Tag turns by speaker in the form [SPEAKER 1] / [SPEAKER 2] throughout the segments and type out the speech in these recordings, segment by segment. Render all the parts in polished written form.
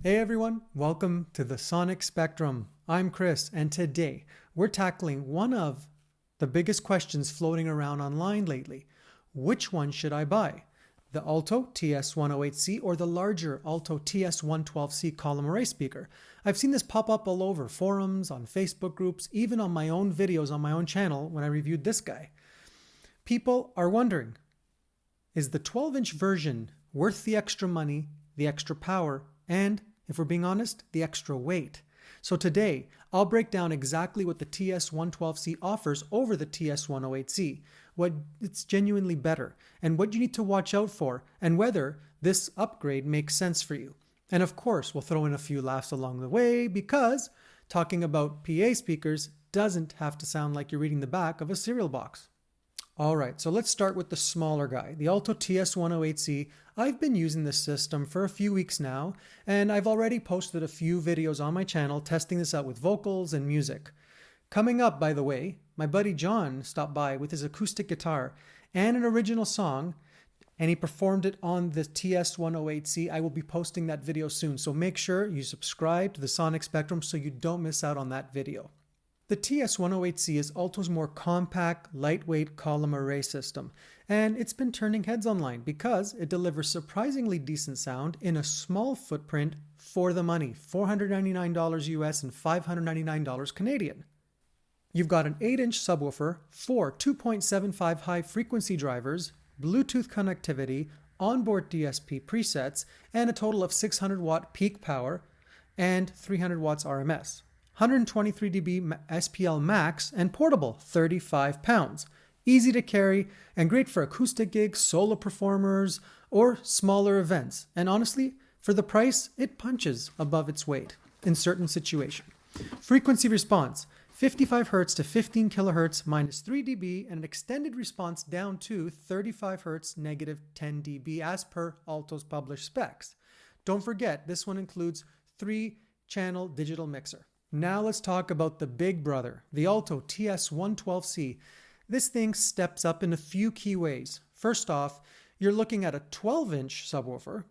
[SPEAKER 1] Hey everyone, welcome to the Sonic Spectrum. I'm Chris, and today we're tackling one of the biggest questions floating around online lately. Which one should I buy? The Alto TS108C or the larger Alto TS112C column array speaker? I've seen this pop up all over forums, on Facebook groups, even on my own videos on my own channel when I reviewed this guy. People are wondering, is the 12-inch version worth the extra money, the extra power, and, if we're being honest, the extra weight? So today, I'll break down exactly what the TS112C offers over the TS108C, what it's genuinely better, and what you need to watch out for, and whether this upgrade makes sense for you. And of course, we'll throw in a few laughs along the way because talking about PA speakers doesn't have to sound like you're reading the back of a cereal box. Alright, so let's start with the smaller guy, the Alto TS108C. I've been using this system for a few weeks now, and I've already posted a few videos on my channel testing this out with vocals and music. Coming up, by the way, my buddy John stopped by with his acoustic guitar and an original song, and he performed it on the TS108C. I will be posting that video soon, so make sure you subscribe to the Sonic Spectrum so you don't miss out on that video. The TS108C is Alto's more compact, lightweight column array system, and it's been turning heads online because it delivers surprisingly decent sound in a small footprint for the money, $499 US and $599 Canadian. You've got an 8-inch subwoofer, 4 2.75 high frequency drivers, Bluetooth connectivity, onboard DSP presets, and a total of 600 watt peak power and 300 watts RMS. 123 dB SPL max and portable, 35 pounds. Easy to carry and great for acoustic gigs, solo performers, or smaller events. And honestly, for the price, it punches above its weight in certain situations. Frequency response, 55 Hz to 15 kHz minus 3 dB and an extended response down to 35 Hz negative 10 dB as per Alto's published specs. Don't forget, this one includes 3-channel digital mixer. Now let's talk about the big brother, the Alto TS112C. This thing steps up in a few key ways. First off, you're looking at a 12-inch subwoofer,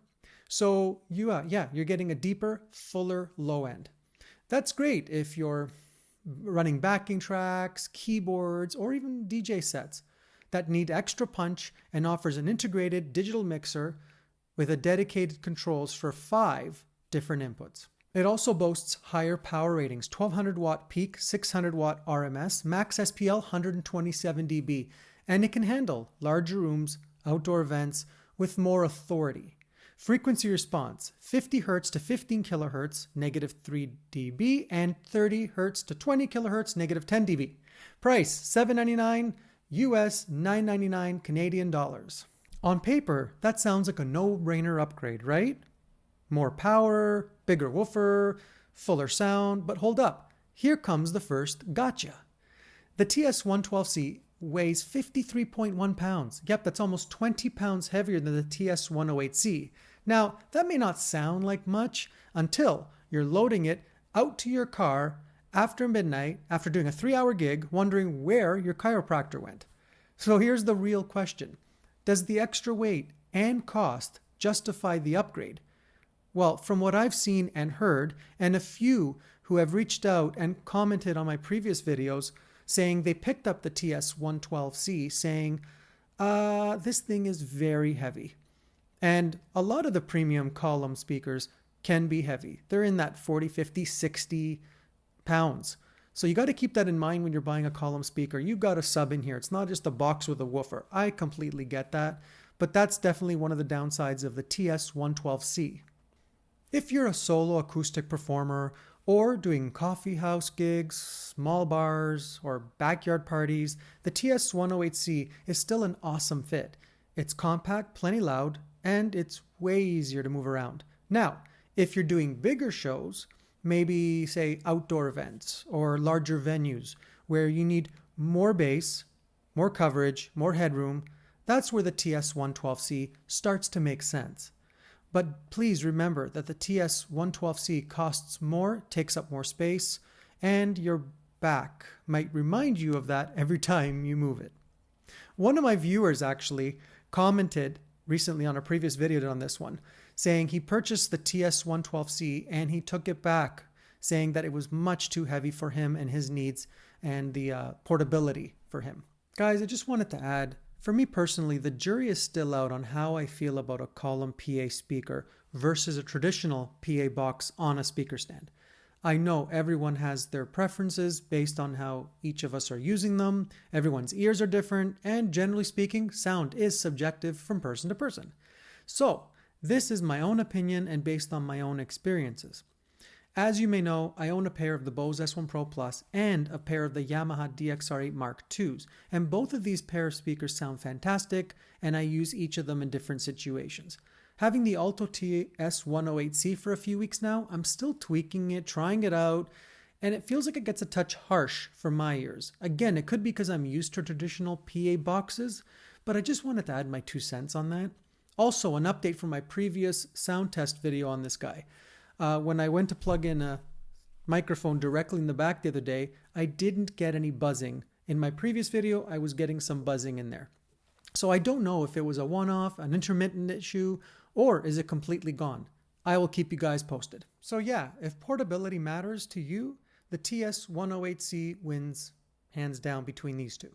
[SPEAKER 1] so you're getting a deeper, fuller low end. That's great if you're running backing tracks, keyboards, or even DJ sets that need extra punch and offers an integrated digital mixer with a dedicated controls for 5 different inputs. It also boasts higher power ratings, 1200 watt peak, 600 watt RMS, max SPL 127 dB, and it can handle larger rooms, outdoor events with more authority. Frequency response, 50 Hz to 15 kHz, negative 3 dB, and 30 Hz to 20 kHz, negative 10 dB. Price, $799 US, $999 Canadian dollars. On paper, that sounds like a no-brainer upgrade, right? More power, bigger woofer, fuller sound, but hold up, here comes the first gotcha. The TS112C weighs 53.1 pounds. Yep, that's almost 20 pounds heavier than the TS108C. Now, that may not sound like much until you're loading it out to your car after midnight, after doing a 3-hour gig, wondering where your chiropractor went. So here's the real question. Does the extra weight and cost justify the upgrade? Well, from what I've seen and heard, and a few who have reached out and commented on my previous videos saying they picked up the TS112C saying, this thing is very heavy. And a lot of the premium column speakers can be heavy. They're in that 40, 50, 60 pounds. So you got to keep that in mind when you're buying a column speaker. You've got a sub in here. It's not just a box with a woofer. I completely get that, but that's definitely one of the downsides of the TS112C. If you're a solo acoustic performer or doing coffee house gigs, small bars, or backyard parties, the TS108C is still an awesome fit. It's compact, plenty loud, and it's way easier to move around. Now, if you're doing bigger shows, maybe say outdoor events or larger venues where you need more bass, more coverage, more headroom, that's where the TS112C starts to make sense. But please remember that the TS112C costs more, takes up more space, and your back might remind you of that every time you move it. One of my viewers actually commented recently on a previous video on this one, saying he purchased the TS112C and he took it back, saying that it was much too heavy for him and his needs and the portability for him. Guys, I just wanted to add, for me personally, the jury is still out on how I feel about a column PA speaker versus a traditional PA box on a speaker stand. I know everyone has their preferences based on how each of us are using them. Everyone's ears are different, and generally speaking, sound is subjective from person to person. So, this is my own opinion and based on my own experiences. As you may know, I own a pair of the Bose S1 Pro Plus and a pair of the Yamaha DXR8 Mark IIs, and both of these pair of speakers sound fantastic, and I use each of them in different situations. Having the Alto TS108C for a few weeks now, I'm still tweaking it, trying it out, and it feels like it gets a touch harsh for my ears. Again, it could be because I'm used to traditional PA boxes, but I just wanted to add my 2 cents on that. Also, an update from my previous sound test video on this guy. When I went to plug in a microphone directly in the back the other day, I didn't get any buzzing. In my previous video, I was getting some buzzing in there. So I don't know if it was a one-off, an intermittent issue, or is it completely gone? I will keep you guys posted. So yeah, if portability matters to you, the TS108C wins hands down between these two.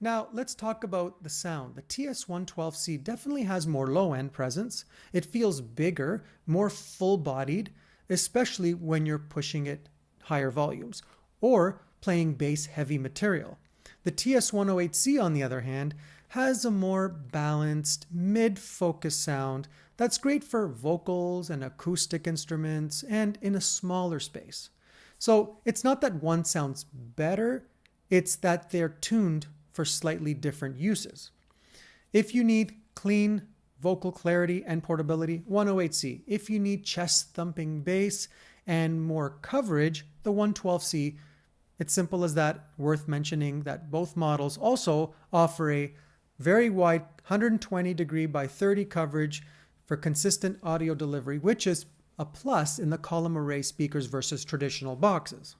[SPEAKER 1] Now let's talk about the sound. The TS112C definitely has more low-end presence. It feels bigger, more full-bodied, especially when you're pushing it higher volumes or playing bass-heavy material. The TS108C, on the other hand, has a more balanced, mid-focus sound that's great for vocals and acoustic instruments and in a smaller space. So it's not that one sounds better, it's that they're tuned for slightly different uses. If you need clean vocal clarity and portability, 108C. If you need chest-thumping bass and more coverage, the 112C. It's simple as that. Worth mentioning that both models also offer a very wide 120 degree by 30 coverage for consistent audio delivery, which is a plus in the column array speakers versus traditional boxes.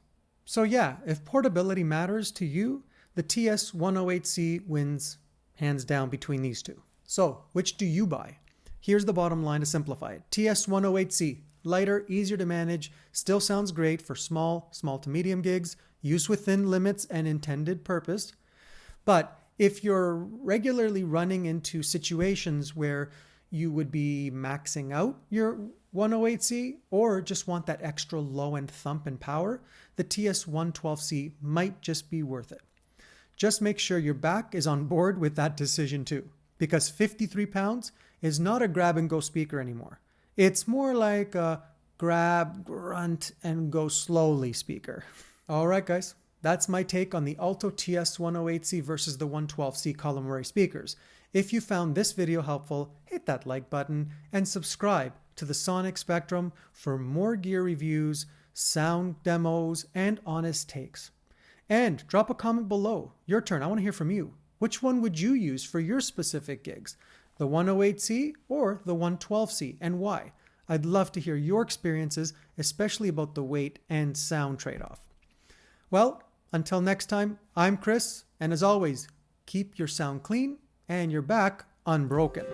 [SPEAKER 1] So yeah, if portability matters to you, the TS108C wins hands down between these two. So which do you buy? Here's the bottom line to simplify it. TS108C, lighter, easier to manage, still sounds great for small to medium gigs, use within limits and intended purpose. But if you're regularly running into situations where you would be maxing out your 108C or just want that extra low-end thump and power, the TS112C might just be worth it. Just make sure your back is on board with that decision too, because 53 pounds is not a grab-and-go speaker anymore. It's more like a grab, grunt, and go slowly speaker. All right, guys. That's my take on the Alto TS108C versus the 112C column array speakers. If you found this video helpful, hit that like button and subscribe to the Sonic Spectrum for more gear reviews, sound demos, and honest takes. And drop a comment below. Your turn. I want to hear from you. Which one would you use for your specific gigs? The 108C or the 112C, and why? I'd love to hear your experiences, especially about the weight and sound trade-off. Well, until next time, I'm Chris, and as always, keep your sound clean and your back unbroken.